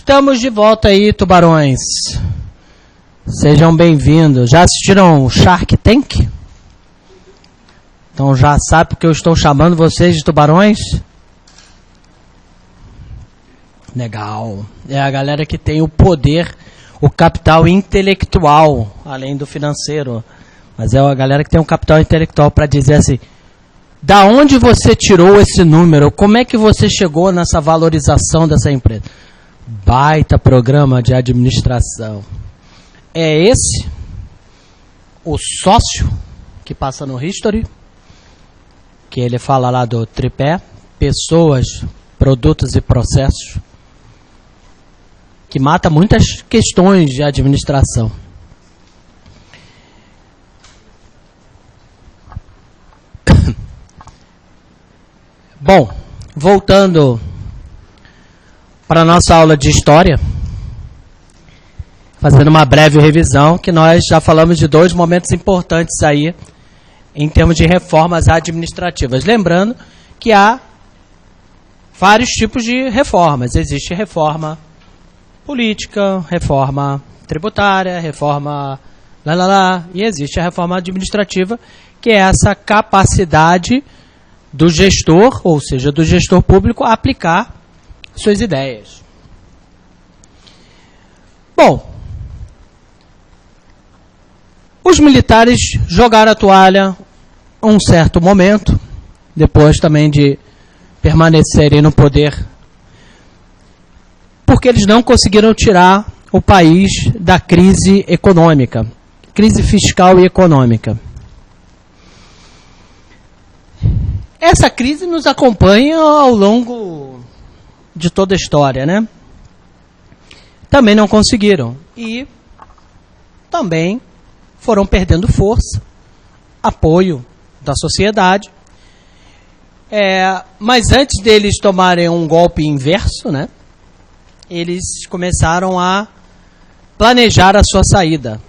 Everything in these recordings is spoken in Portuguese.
Estamos de volta aí, tubarões. Sejam bem-vindos. Já assistiram Shark Tank? Então já sabe porque eu estou chamando vocês de tubarões? Legal. É a galera que tem o poder, o capital intelectual, além do financeiro. Mas é a galera que tem um capital intelectual para dizer assim, da onde você tirou esse número? Como é que você chegou nessa valorização dessa empresa? Baita programa de administração. É esse o sócio que passa no History, que ele fala lá do tripé, pessoas, produtos e processos, que mata muitas questões de administração. Bom, voltando para a nossa aula de história, fazendo uma breve revisão, que nós já falamos de dois momentos importantes aí, em termos de reformas administrativas. Lembrando que há vários tipos de reformas. Existe reforma política, reforma tributária, reforma e existe a reforma administrativa, que é essa capacidade do gestor, ou seja, do gestor público, aplicar suas ideias. Bom, os militares jogaram a toalha um certo momento, depois também de permanecerem no poder, porque eles não conseguiram tirar o país da crise econômica, crise fiscal e econômica. Essa crise nos acompanha ao longo de toda a história, né? Também não conseguiram. E também foram perdendo força, apoio da sociedade. Mas antes deles tomarem um golpe inverso, né? Eles começaram a planejar a sua saída.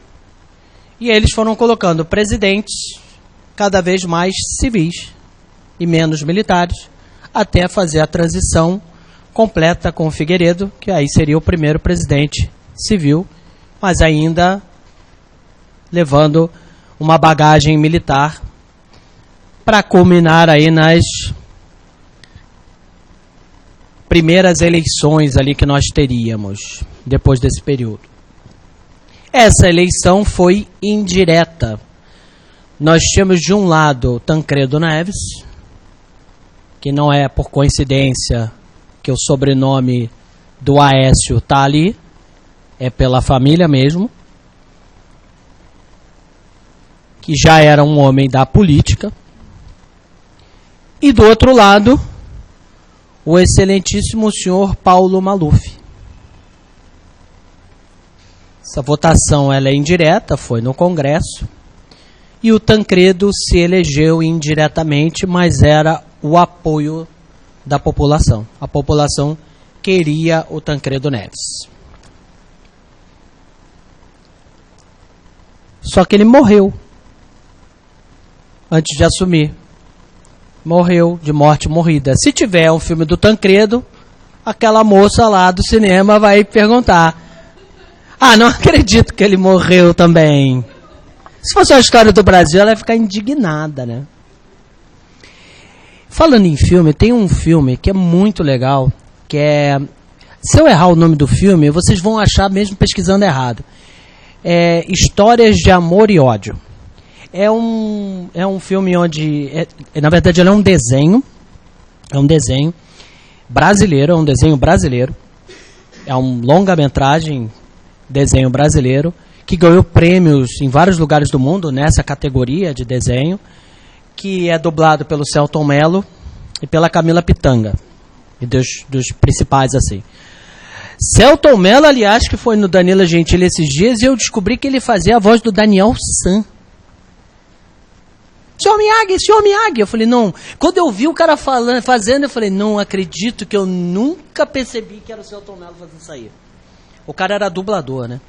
E eles foram colocando presidentes cada vez mais civis e menos militares, até fazer a transição completa com o Figueiredo, que aí seria o primeiro presidente civil, mas ainda levando uma bagagem militar para culminar aí nas primeiras eleições ali que nós teríamos depois desse período. Essa eleição foi indireta. Nós tínhamos de um lado Tancredo Neves, que não é por coincidência que o sobrenome do Aécio está ali, é pela família mesmo, que já era um homem da política. E do outro lado, o excelentíssimo senhor Paulo Maluf. Essa votação ela é indireta, foi no Congresso, e o Tancredo se elegeu indiretamente, mas era o apoio da população. A população queria o Tancredo Neves. Só que ele morreu antes de assumir. Morreu de morte morrida. Se tiver um filme do Tancredo, aquela moça lá do cinema vai perguntar: ah, não acredito que ele morreu também. Se fosse a história do Brasil, ela ia ficar indignada, né? Falando em filme, tem um filme que é muito legal, que é... Se eu errar o nome do filme, vocês vão achar mesmo pesquisando errado. É Histórias de Amor e Ódio. É um filme onde... na verdade, ele é um desenho. É um desenho brasileiro, é um desenho brasileiro. É um longa-metragem, desenho brasileiro, que ganhou prêmios em vários lugares do mundo nessa categoria de desenho, que é dublado pelo Selton Mello e pela Camila Pitanga, e dos principais assim. Selton Mello, aliás, que foi no Danilo Gentili esses dias, e eu descobri que ele fazia a voz do Daniel San. Senhor Miyagi, eu falei, não, quando eu vi o cara fazendo, eu falei, não acredito que eu nunca percebi que era o Selton Mello fazendo isso aí. O cara era dublador, né,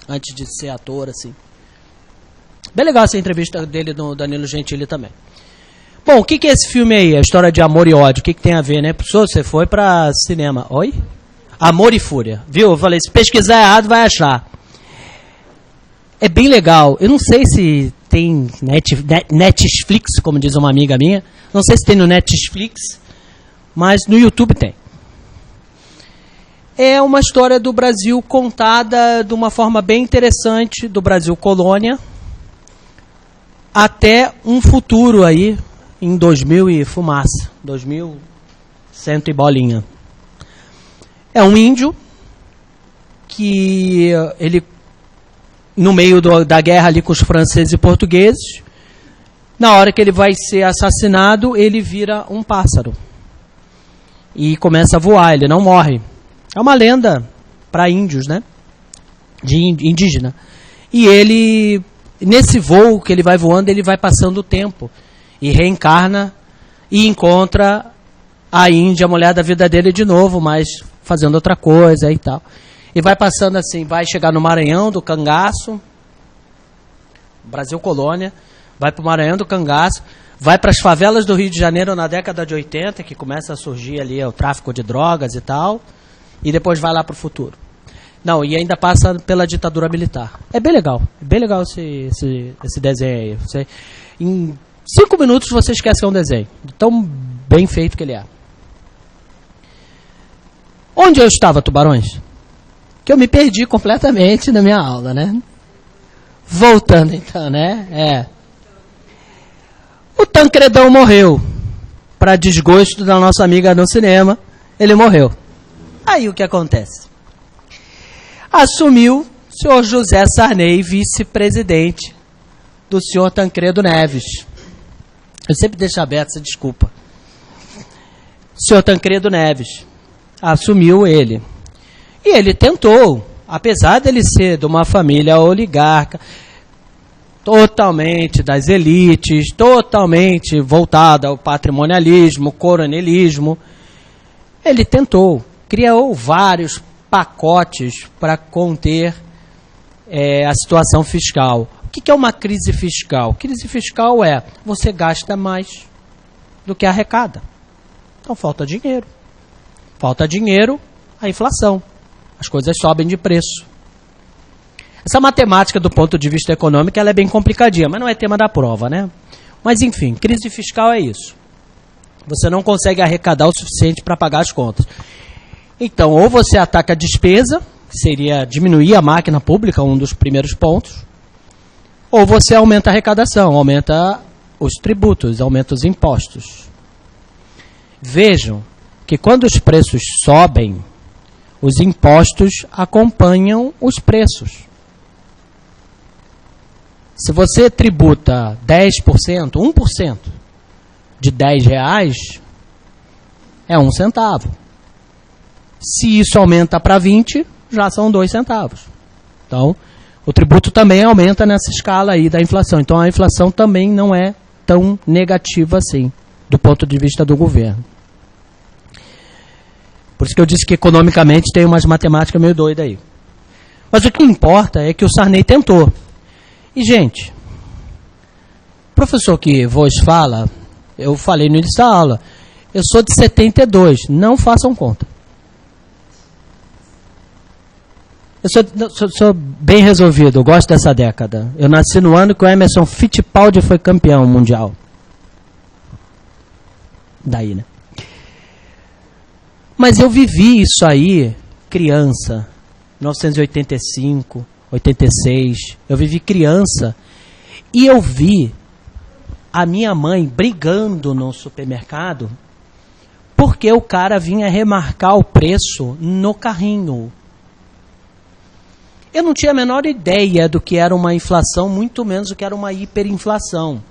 antes de ser ator, assim. Bem legal essa entrevista dele no Danilo Gentili também. Bom, o que é esse filme aí? A história de amor e ódio. O que tem a ver, né? Professor, você foi para cinema. Oi? Amor e Fúria. Viu? Eu falei, se pesquisar errado, vai achar. É bem legal. Eu não sei se tem Netflix, como diz uma amiga minha. Não sei se tem no Netflix, mas no YouTube tem. É uma história do Brasil contada de uma forma bem interessante, do Brasil colônia, até um futuro aí, em 2000 e fumaça, 2100 e bolinha. É um índio que ele, no meio da guerra ali com os franceses e portugueses, na hora que ele vai ser assassinado, ele vira um pássaro e começa a voar, ele não morre. É uma lenda para índios, né? De indígena. E ele, nesse voo que ele vai voando, ele vai passando o tempo e reencarna e encontra a Índia, a mulher da vida dele de novo, mas fazendo outra coisa e tal. E vai passando assim, vai chegar no Maranhão do Cangaço, Brasil colônia, vai para o Maranhão do Cangaço, vai para as favelas do Rio de Janeiro na década de 80, que começa a surgir ali o tráfico de drogas e tal, e depois vai lá para o futuro. Não, e ainda passa pela ditadura militar. É bem legal esse desenho aí. Em 5 minutos você esquece que é um desenho, de tão bem feito que ele é. Onde eu estava, tubarões? Que eu me perdi completamente na minha aula, né? Voltando então, né? O Tancredão morreu. Para desgosto da nossa amiga no cinema, ele morreu. Aí o que acontece? Assumiu o senhor José Sarney, vice-presidente do senhor Tancredo Neves. Eu sempre deixo aberto essa desculpa. O senhor Tancredo Neves assumiu ele. E ele tentou, apesar dele ser de uma família oligarca, totalmente das elites, totalmente voltada ao patrimonialismo, coronelismo, ele tentou, criou vários pacotes para conter a situação fiscal. O que é uma crise fiscal? Crise fiscal é você gasta mais do que arrecada. Então falta dinheiro. Falta dinheiro, a inflação. As coisas sobem de preço. Essa matemática, do ponto de vista econômico, ela é bem complicadinha, mas não é tema da prova, né? Mas, enfim, crise fiscal é isso. Você não consegue arrecadar o suficiente para pagar as contas. Então, ou você ataca a despesa, que seria diminuir a máquina pública, um dos primeiros pontos, ou você aumenta a arrecadação, aumenta os tributos, aumenta os impostos. Vejam que quando os preços sobem, os impostos acompanham os preços. Se você tributa 10%, 1% de R$10, é 1 centavo. Se isso aumenta para 20, já são 2 centavos. Então, o tributo também aumenta nessa escala aí da inflação. Então, a inflação também não é tão negativa assim, do ponto de vista do governo. Por isso que eu disse que economicamente tem umas matemáticas meio doidas aí. Mas o que importa é que o Sarney tentou. E, gente, o professor que vos fala, eu falei no início da aula, eu sou de 72, não façam conta. Eu sou bem resolvido, eu gosto dessa década. Eu nasci no ano que o Emerson Fittipaldi foi campeão mundial. Daí, né? Mas eu vivi isso aí, criança, 1985, 86, eu vivi criança, e eu vi a minha mãe brigando no supermercado, porque o cara vinha remarcar o preço no carrinho. Eu não tinha a menor ideia do que era uma inflação, muito menos do que era uma hiperinflação.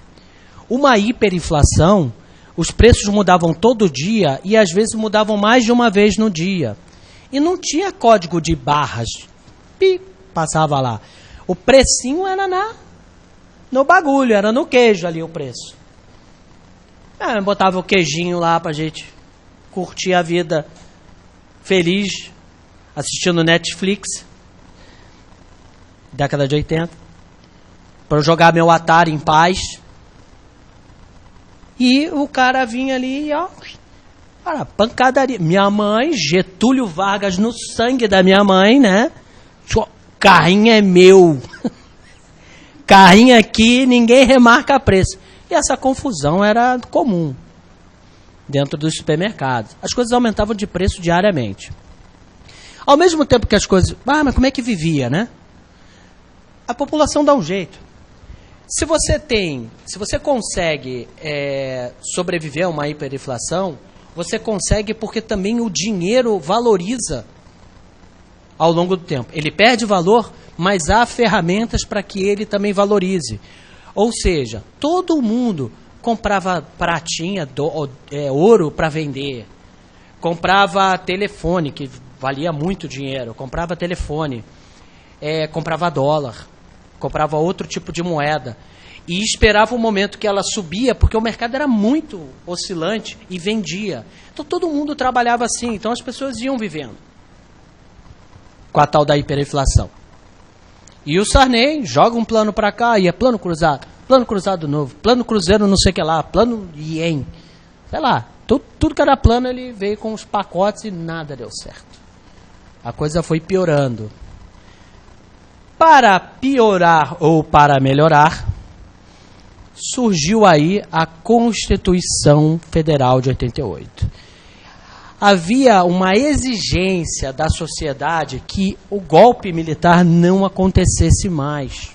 Uma hiperinflação, os preços mudavam todo dia e às vezes mudavam mais de uma vez no dia. E não tinha código de barras. Pi, passava lá. O precinho era no bagulho, era no queijo ali o preço. Botava o queijinho lá pra gente curtir a vida feliz, assistindo Netflix, década de 80, para eu jogar meu Atari em paz. E o cara vinha ali, ó, Cara, pancadaria. Minha mãe, Getúlio Vargas no sangue da minha mãe, né? Carrinho é meu. Carrinho aqui, ninguém remarca preço. E essa confusão era comum dentro dos supermercados. As coisas aumentavam de preço diariamente. Ao mesmo tempo que as coisas... mas como é que vivia, né? A população dá um jeito. Se você consegue sobreviver a uma hiperinflação, você consegue porque também o dinheiro valoriza ao longo do tempo. Ele perde valor, mas há ferramentas para que ele também valorize. Ou seja, todo mundo comprava pratinha, ouro para vender, comprava telefone, que valia muito dinheiro, comprava telefone, comprava dólar, comprava outro tipo de moeda e esperava o momento que ela subia, porque o mercado era muito oscilante e vendia. Então todo mundo trabalhava assim, então as pessoas iam vivendo com a tal da hiperinflação. E o Sarney joga um plano para cá, e é plano cruzado novo, plano cruzeiro não sei o que lá, plano ien, sei lá, tudo que era plano ele veio com os pacotes e nada deu certo. A coisa foi piorando. Para piorar ou para melhorar, surgiu aí a Constituição Federal de 88. Havia uma exigência da sociedade que o golpe militar não acontecesse mais.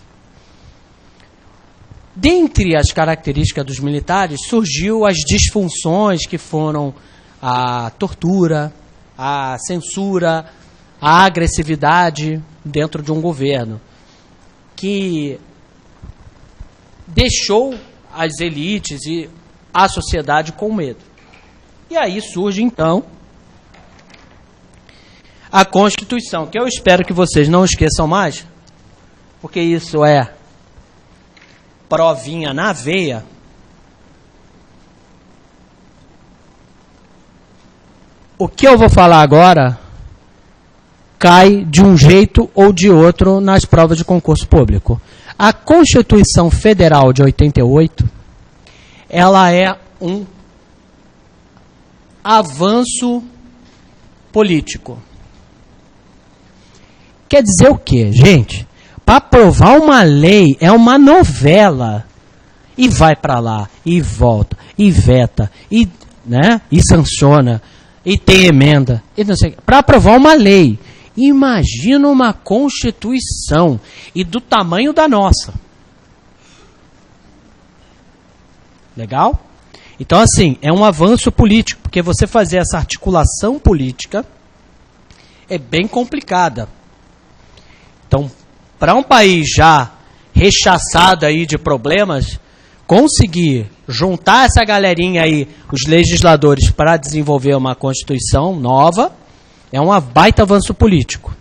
Dentre as características dos militares, surgiu as disfunções que foram a tortura, a censura, a agressividade dentro de um governo, que deixou as elites e a sociedade com medo. E aí surge, então, a Constituição, que eu espero que vocês não esqueçam mais, porque isso é provinha na veia. O que eu vou falar agora cai de um jeito ou de outro nas provas de concurso público. A Constituição Federal de 88, ela é um avanço político. Quer dizer o quê, gente? Para aprovar uma lei é uma novela. E vai para lá, e volta, e veta, e sanciona, e tem emenda. Para aprovar uma lei. Imagina uma Constituição e do tamanho da nossa. Legal? Então, assim, é um avanço político, porque você fazer essa articulação política é bem complicada. Então, para um país já rechaçado aí de problemas, conseguir juntar essa galerinha aí, os legisladores, para desenvolver uma Constituição nova, é um baita avanço político.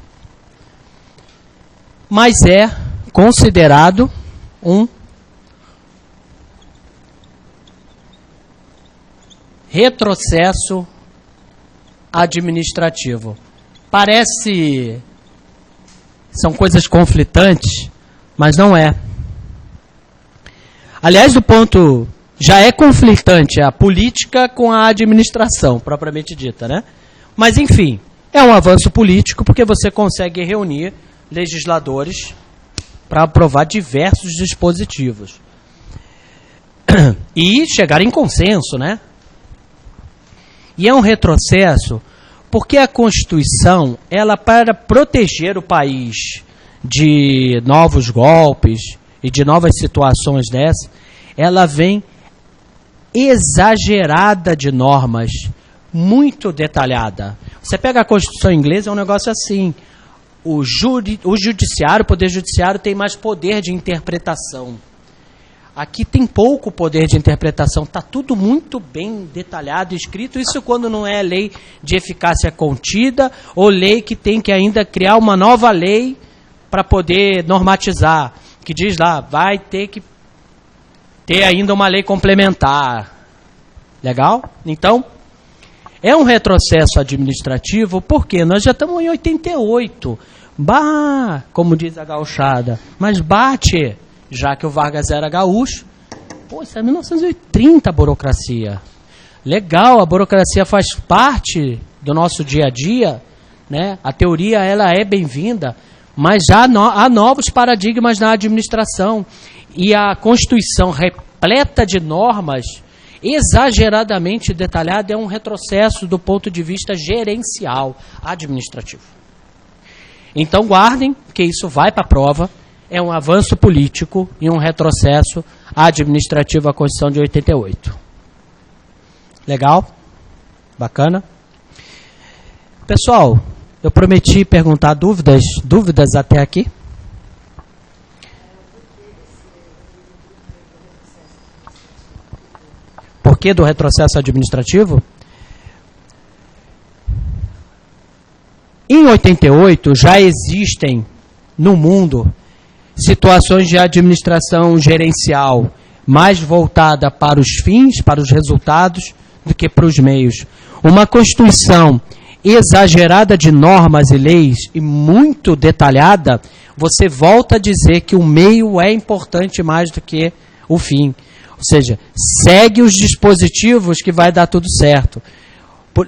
Mas é considerado um retrocesso administrativo. Parece... são coisas conflitantes, mas não é. Aliás, o ponto... já é conflitante a política com a administração, propriamente dita, né? Mas, enfim, é um avanço político porque você consegue reunir legisladores para aprovar diversos dispositivos. E chegar em consenso, né? E é um retrocesso porque a Constituição, ela, para proteger o país de novos golpes e de novas situações dessas, ela vem exagerada de normas, muito detalhada. Você pega a Constituição inglesa, é um negócio assim. O judiciário, o poder judiciário tem mais poder de interpretação. Aqui tem pouco poder de interpretação, está tudo muito bem detalhado, escrito, isso quando não é lei de eficácia contida, ou lei que tem que ainda criar uma nova lei para poder normatizar, que diz lá, vai ter que ter ainda uma lei complementar. Legal? Então, é um retrocesso administrativo, porque nós já estamos em 88. Bah, como diz a gauchada, mas bate... já que o Vargas era gaúcho, pô, isso é 1930 a burocracia. Legal, a burocracia faz parte do nosso dia a dia, né? A teoria ela é bem-vinda, mas já há novos paradigmas na administração. E a Constituição repleta de normas exageradamente detalhada é um retrocesso do ponto de vista gerencial, administrativo. Então guardem que isso vai para a prova, é um avanço político e um retrocesso administrativo à Constituição de 88. Legal? Bacana? Pessoal, eu prometi perguntar dúvidas até aqui? Por que do retrocesso administrativo? Em 88 já existem no mundo situações de administração gerencial mais voltada para os fins, para os resultados, do que para os meios. Uma Constituição exagerada de normas e leis e muito detalhada, você volta a dizer que o meio é importante mais do que o fim. Ou seja, segue os dispositivos que vai dar tudo certo.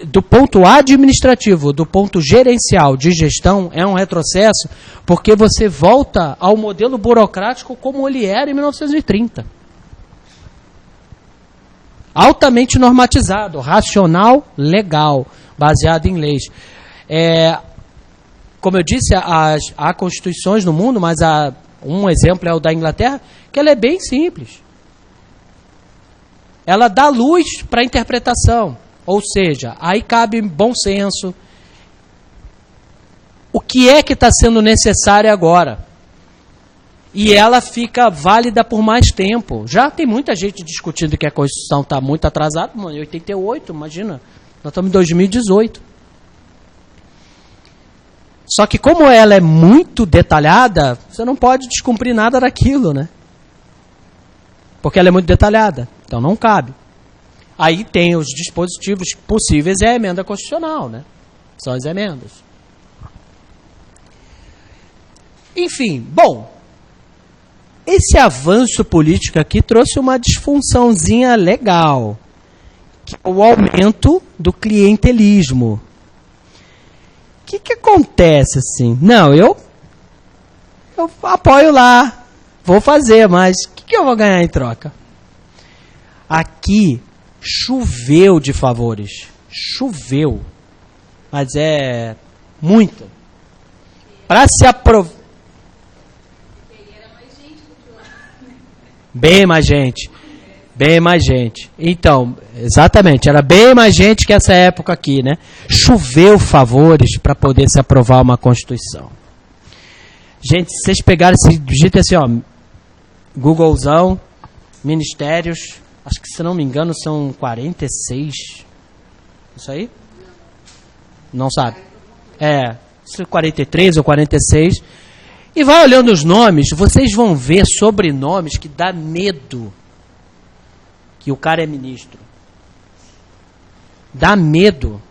Do ponto administrativo, do ponto gerencial de gestão, é um retrocesso, porque você volta ao modelo burocrático como ele era em 1930. Altamente normatizado, racional, legal, baseado em leis. Como eu disse, há constituições no mundo, mas um exemplo é o da Inglaterra, que ela é bem simples. Ela dá luz para a interpretação, ou seja, aí cabe bom senso. O que é que está sendo necessário agora? E ela fica válida por mais tempo. Já tem muita gente discutindo que a Constituição está muito atrasada, mano, em 88, imagina, nós estamos em 2018. Só que como ela é muito detalhada, você não pode descumprir nada daquilo, né? Porque ela é muito detalhada, então não cabe. Aí tem os dispositivos possíveis, é a emenda constitucional, né? São as emendas. Enfim, bom, esse avanço político aqui trouxe uma disfunçãozinha legal, que é o aumento do clientelismo. O que acontece assim? Não, eu apoio lá, vou fazer, mas o que eu vou ganhar em troca? Aqui choveu de favores. Choveu. Mas é muito. Para se aprovar. Bem mais gente. Bem mais gente. Então, exatamente, era bem mais gente que essa época aqui, né? Choveu favores para poder se aprovar uma Constituição. Gente, se vocês pegarem esse digito assim, ó, Googlezão, ministérios, acho que se não me engano são 46. Isso aí? Não sabe? 43 ou 46. E vai olhando os nomes, vocês vão ver sobrenomes que dá medo que o cara é ministro. Dá medo.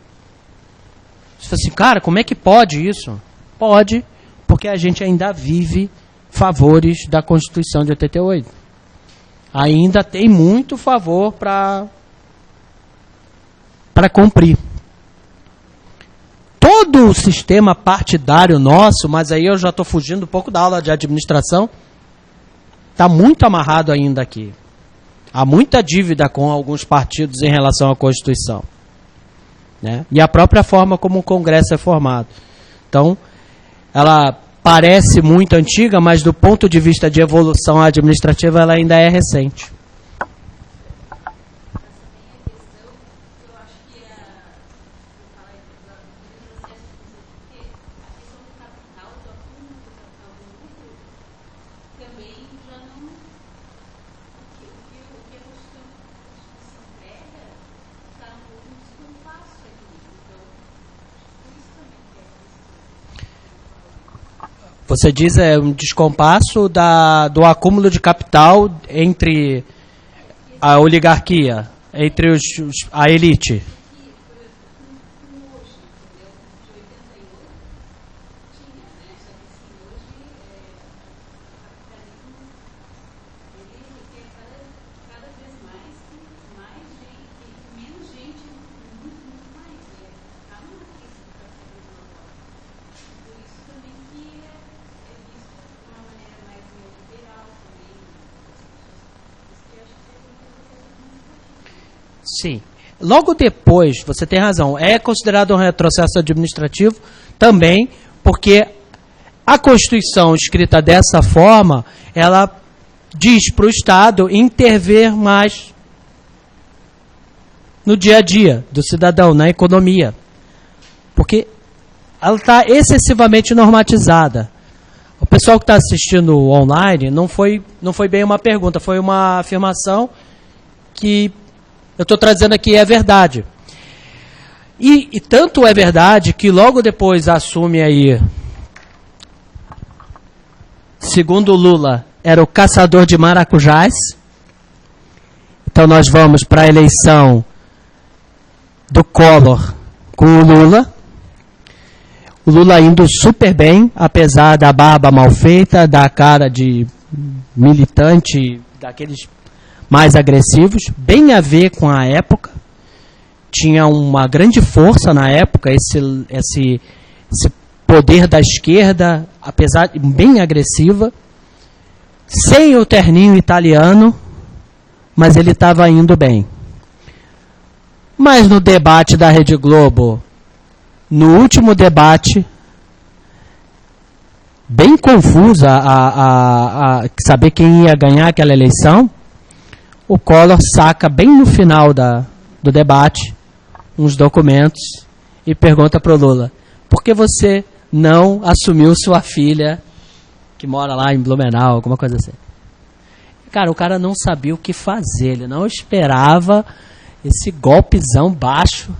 Você fala assim, cara, como é que pode isso? Pode, porque a gente ainda vive favores da Constituição de 88. Ainda tem muito favor para cumprir. Todo o sistema partidário nosso, mas aí eu já estou fugindo um pouco da aula de administração, está muito amarrado ainda aqui. Há muita dívida com alguns partidos em relação à Constituição, né? E a própria forma como o Congresso é formado. Então, ela parece muito antiga, mas do ponto de vista de evolução administrativa, ela ainda é recente. Você diz um descompasso do acúmulo de capital entre a oligarquia, entre a elite. Sim. Logo depois, você tem razão, é considerado um retrocesso administrativo também, porque a Constituição escrita dessa forma, ela diz para o Estado intervir mais no dia a dia do cidadão, na economia. Porque ela está excessivamente normatizada. O pessoal que está assistindo online não foi bem uma pergunta, foi uma afirmação que eu estou trazendo aqui, é verdade. E tanto é verdade que logo depois assume aí, segundo Lula, era o caçador de maracujás. Então nós vamos para a eleição do Collor com o Lula. O Lula indo super bem, apesar da barba mal feita, da cara de militante, daqueles mais agressivos, bem a ver com a época. Tinha uma grande força na época, esse poder da esquerda, apesar de bem agressiva, sem o terninho italiano, mas ele estava indo bem. Mas no debate da Rede Globo, no último debate, bem confusa a saber quem ia ganhar aquela eleição, o Collor saca bem no final do debate uns documentos e pergunta para o Lula: por que você não assumiu sua filha que mora lá em Blumenau, alguma coisa assim? Cara, o cara não sabia o que fazer, ele não esperava esse golpezão baixo,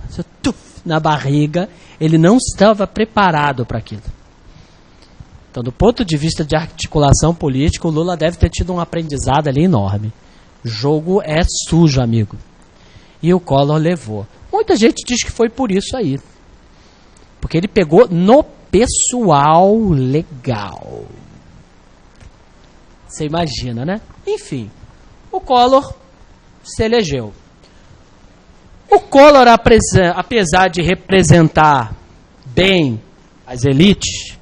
na barriga, ele não estava preparado para aquilo. Então, do ponto de vista de articulação política, o Lula deve ter tido um aprendizado ali enorme. Jogo é sujo, amigo. E o Collor levou. Muita gente diz que foi por isso aí. Porque ele pegou no pessoal legal. Você imagina, né? Enfim, o Collor se elegeu. O Collor, apesar de representar bem as elites,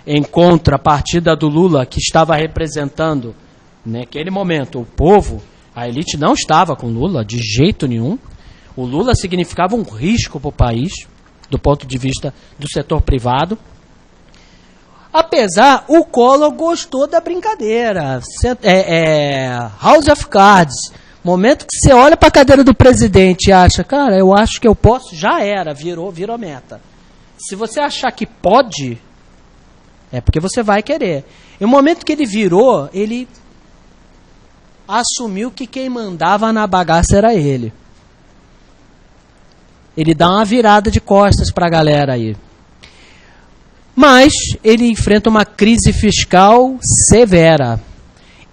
em contrapartida do Lula, que estava representando, naquele momento, o povo, a elite não estava com Lula, de jeito nenhum. O Lula significava um risco para o país, do ponto de vista do setor privado. Apesar, o Collor gostou da brincadeira. House of Cards. Momento que você olha para a cadeira do presidente e acha, cara, eu acho que eu posso, já era, virou meta. Se você achar que pode, é porque você vai querer. E o momento que ele virou, ele assumiu que quem mandava na bagaça era ele. Ele dá uma virada de costas para a galera aí. Mas ele enfrenta uma crise fiscal severa.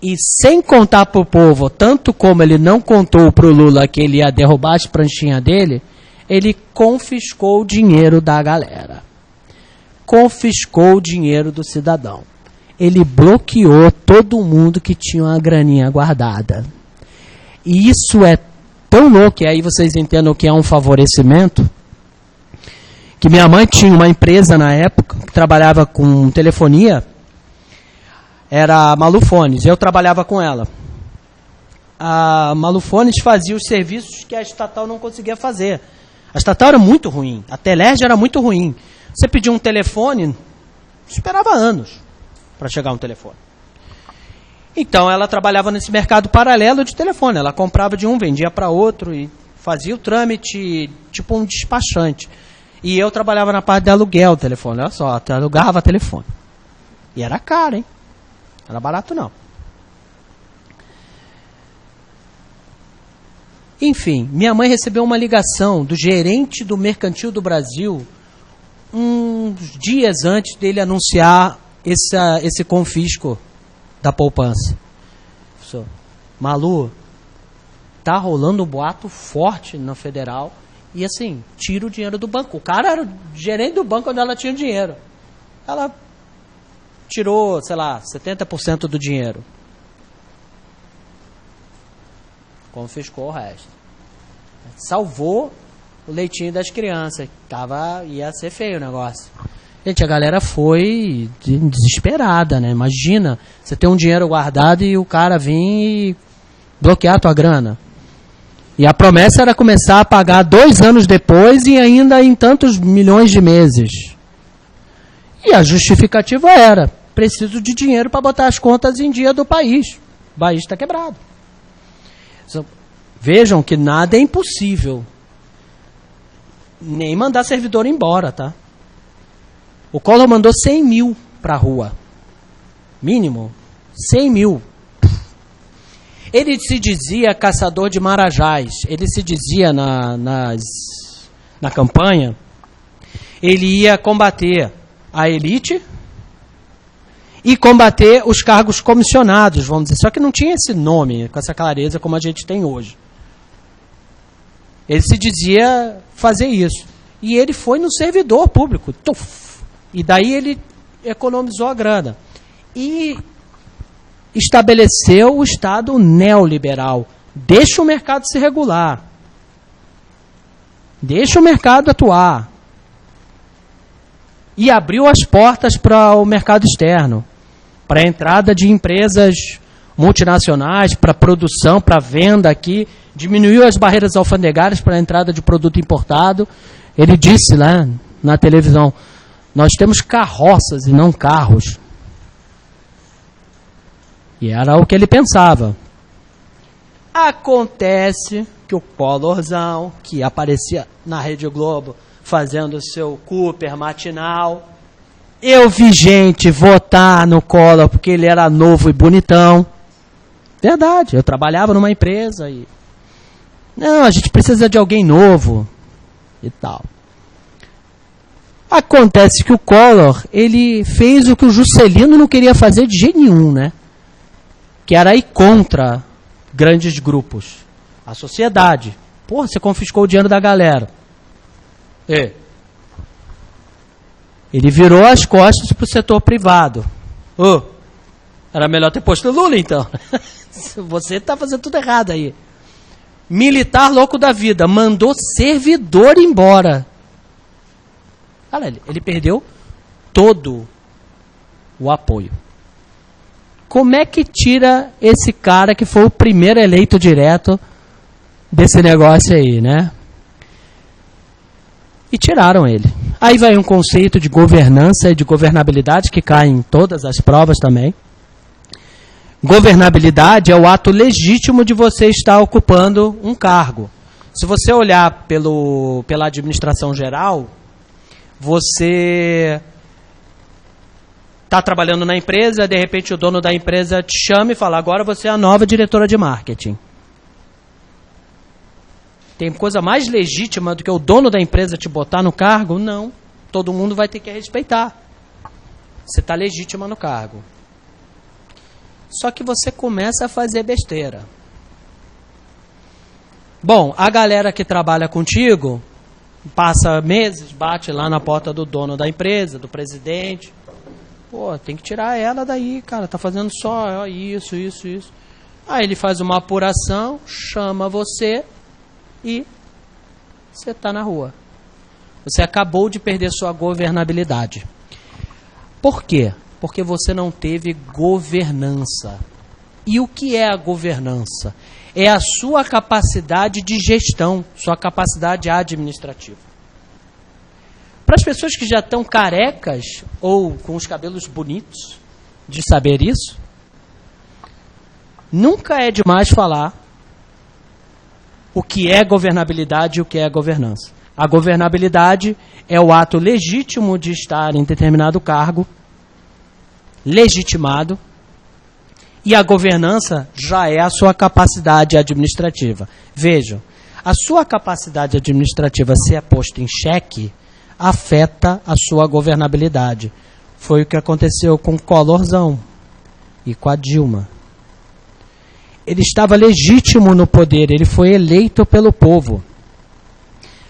E sem contar para o povo, tanto como ele não contou para o Lula que ele ia derrubar as pranchinhas dele, ele confiscou o dinheiro da galera. Confiscou o dinheiro do cidadão. Ele bloqueou todo mundo que tinha uma graninha guardada. E isso é tão louco, e aí vocês entendam o que é um favorecimento, que minha mãe tinha uma empresa na época, que trabalhava com telefonia, era a Malufones, eu trabalhava com ela. A Malufones fazia os serviços que a estatal não conseguia fazer. A estatal era muito ruim, a Telerge era muito ruim. Você pedia um telefone, esperava anos para chegar um telefone. Então ela trabalhava nesse mercado paralelo de telefone, ela comprava de um, vendia para outro e fazia o trâmite, tipo um despachante. E eu trabalhava na parte de aluguel do telefone, olha só, eu alugava telefone. E era caro, hein? Não era barato, não. Enfim, minha mãe recebeu uma ligação do gerente do Mercantil do Brasil uns dias antes dele anunciar esse confisco da poupança. Malu, tá rolando um boato forte na Federal e assim, tira o dinheiro do banco. O cara era o gerente do banco onde ela tinha o dinheiro. Ela tirou, sei lá, 70% do dinheiro. Confiscou o resto. Salvou o leitinho das crianças. Ia ser feio o negócio. Gente, a galera foi desesperada, né? Imagina, você ter um dinheiro guardado e o cara vir e bloquear a tua grana. E a promessa era começar a pagar 2 anos depois e ainda em tantos milhões de meses. E a justificativa era: preciso de dinheiro para botar as contas em dia do país. O país está quebrado. Vejam que nada é impossível. Nem mandar servidor embora, tá? O Collor mandou 100 mil para a rua. Mínimo. 100 mil. Ele se dizia caçador de marajás. Ele se dizia na campanha, ele ia combater a elite e combater os cargos comissionados, vamos dizer. Só que não tinha esse nome, com essa clareza como a gente tem hoje. Ele se dizia fazer isso. E ele foi no servidor público. Tuf! E daí ele economizou a grana. E estabeleceu o Estado neoliberal. Deixa o mercado se regular. Deixa o mercado atuar. E abriu as portas para o mercado externo, para a entrada de empresas multinacionais, para produção, para venda aqui, diminuiu as barreiras alfandegárias para a entrada de produto importado. Ele disse lá na televisão: nós temos carroças e não carros. E era o que ele pensava. Acontece que o Collorzão, que aparecia na Rede Globo fazendo o seu Cooper matinal, eu vi gente votar no Collor porque ele era novo e bonitão. Verdade, eu trabalhava numa empresa e... Não, a gente precisa de alguém novo e tal. Acontece que o Collor, ele fez o que o Juscelino não queria fazer de jeito nenhum, né? Que era ir contra grandes grupos. A sociedade. Porra, você confiscou o dinheiro da galera. Ele virou as costas para o setor privado. Era melhor ter posto o Lula, então. Você está fazendo tudo errado aí. Militar louco da vida. Mandou servidor embora. Olha, ele perdeu todo o apoio. Como é que tira esse cara que foi o primeiro eleito direto desse negócio aí, né? E tiraram ele. Aí vai um conceito de governança e de governabilidade que cai em todas as provas também. Governabilidade é o ato legítimo de você estar ocupando um cargo. Se você olhar pela administração geral, você está trabalhando na empresa, de repente o dono da empresa te chama e fala: agora você é a nova diretora de marketing. Tem coisa mais legítima do que o dono da empresa te botar no cargo? Não. Todo mundo vai ter que respeitar. Você está legítima no cargo. Só que você começa a fazer besteira. Bom, a galera que trabalha contigo passa meses, bate lá na porta do dono da empresa, do presidente. Pô, tem que tirar ela daí, cara. Tá fazendo só isso. Aí ele faz uma apuração, chama você e você está na rua. Você acabou de perder sua governabilidade. Por quê? Porque você não teve governança. E o que é a governança? É a sua capacidade de gestão, sua capacidade administrativa. Para as pessoas que já estão carecas ou com os cabelos bonitos de saber isso, nunca é demais falar o que é governabilidade e o que é governança. A governabilidade é o ato legítimo de estar em determinado cargo, legitimado, e a governança já é a sua capacidade administrativa. Vejam, a sua capacidade administrativa ser posta em xeque afeta a sua governabilidade. Foi o que aconteceu com o Collorzão e com a Dilma. Ele estava legítimo no poder, ele foi eleito pelo povo.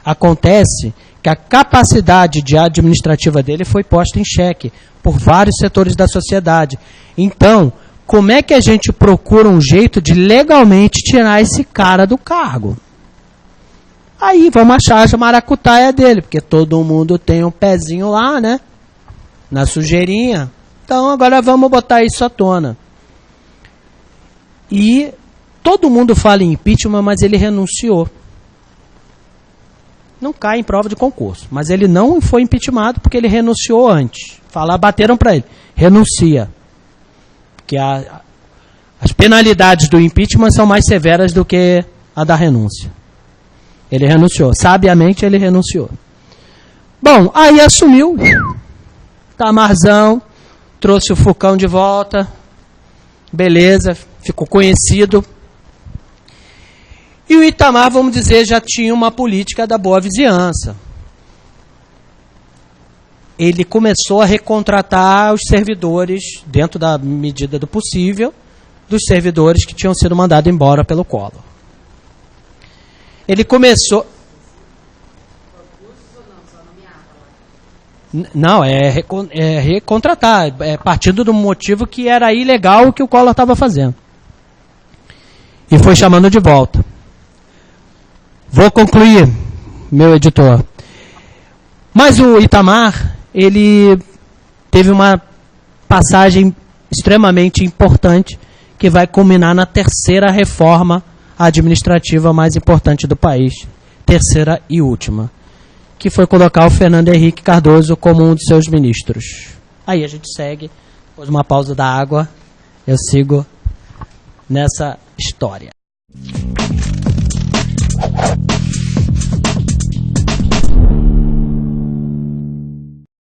Acontece que a capacidade administrativa dele foi posta em xeque por vários setores da sociedade. Então, como é que a gente procura um jeito de legalmente tirar esse cara do cargo? Aí vamos achar a maracutaia dele, porque todo mundo tem um pezinho lá, né? Na sujeirinha. Então agora vamos botar isso à tona. E Todo mundo fala em impeachment, mas ele renunciou. Não cai em prova de concurso, mas ele não foi impeachmentado porque ele renunciou antes. Bateram para ele, renuncia. Porque as penalidades do impeachment são mais severas do que a da renúncia. Ele renunciou, sabiamente ele renunciou. Bom, aí assumiu, Itamarzão, trouxe o Fucão de volta, beleza, ficou conhecido. E o Itamar, vamos dizer, já tinha uma política da boa vizinhança. Ele começou a recontratar os servidores, dentro da medida do possível, dos servidores que tinham sido mandados embora pelo Collor. Ele começou... Não, é recontratar, partindo do motivo que era ilegal o que o Collor estava fazendo. E foi chamando de volta. Vou concluir, meu editor. Mas o Itamar, ele teve uma passagem extremamente importante que vai culminar na terceira reforma administrativa mais importante do país, terceira e última, que foi colocar o Fernando Henrique Cardoso como um dos seus ministros. Aí a gente segue, depois de uma pausa da água, eu sigo nessa história.